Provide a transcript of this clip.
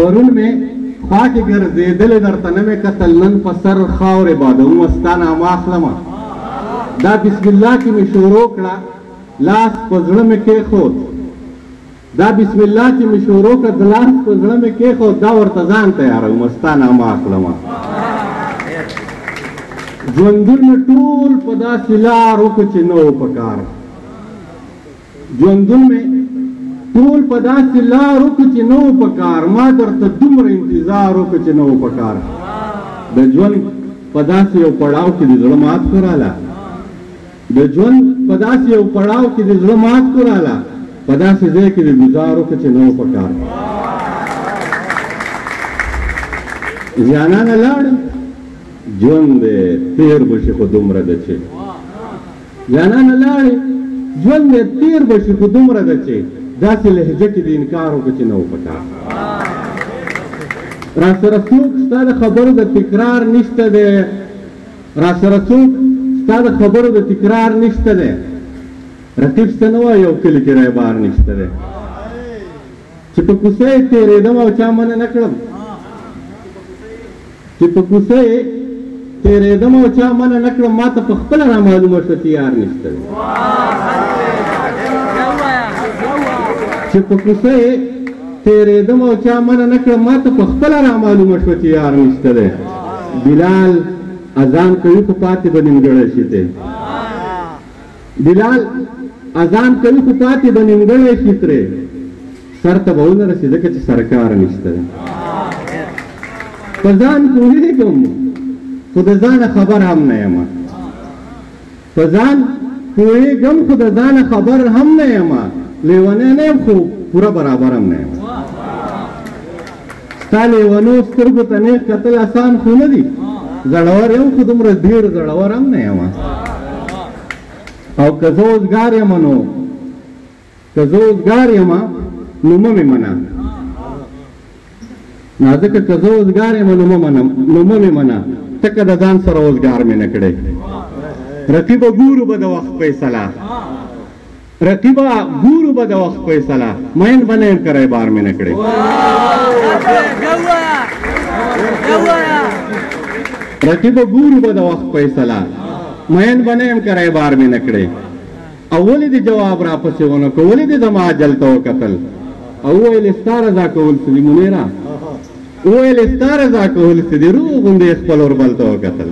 پرون مې خوا کې ګرځېدلې درته نه مې کتل نن په سر خاورې بادوم ستا نامه اخلمه دا بسم الله کې مې شروع کړه لاس په زړه مې کېښود دا بسم الله چې مې شروع کړه د لاس په زړه مې کېښود دا ورته ځان تیاروم ستا نامه اخلمه ژوندون مې ټول په داسې لار وکړو چې نه و په کار ژوندون مې ټول په داسې لار وکړو چې نه و په کار ما درته دومره انتظار وکړو چې نه و په کار د ژوند په داسې یو پړاو کې د زړه مات کوراله د ژوند په داسې یو پړاو کې د زړه مات کوراله په داسې ځای کې د ګزار وکړو چې نه و په کار جانانه لاړ ژوند دی تېر به شي خو دومره ده چې جانانه لاړې ژوند دی تېر به شي خو دومره ده چې داسې لهجه کې د انکار وکړه چې نه و په کار راسره څوک ستا د خبرو د تکرار نشته دی راسره څوک ستا د خبرو د تکرار نشته دی رقیب سته نه وایي یو کلي کې رایبار نشته دی چې په کوڅه یې تېرېدم او چا منع نه کړم چې په کوڅه یې تېرېدم او چا منع نه کړم ما ته په خپله رامعلومه شوه چې یار نشته دی چې په کوڅه یې تېرېدم او چا منع نه کړم ما ته په خپله رامعلومه شوه چې یار نشته دی بلال اذان کوي خو پاتې به نیمګړی شي دی بلال اذان کوي خو پاتې به نیمګړی شي ترې سر ته به ونه رسي ځکه چې سرکار نشته دی په ځان پوهېږم خو د ځانه خبر هم نه یم په ځان پوهېږم خو د ځانه خبر هم نه یم لیونی نه یم خو پوره برابر هم نه یم ستا لیونو سترګو ته نیغ کتل اسان خو نه دي زړور یم خو دومره ډېر زړور هم نه یم او که زه اوزګار یم نو مه مې منه ځکه که زه اوزګار یم نو مه مې منه ټکه د ځان سره اوزګار مې نه کړی رقیبه ګورو به د وخت فیصله رقیبه ګورو به د وخت فیصله مین به نه یم که رایبار مې نه کړی رقیبه ګورو به د وخت فیصله مین به نه یم که رایبار مې نه کړی او ولې دې جواب راپسې ونه کړو ولې دې زما اجل ته وکتل او وویل ستا رضا کول څه دي منیره وویل ستا رضا کول څه دي روغ غوندې خپل اوربل ته وکتل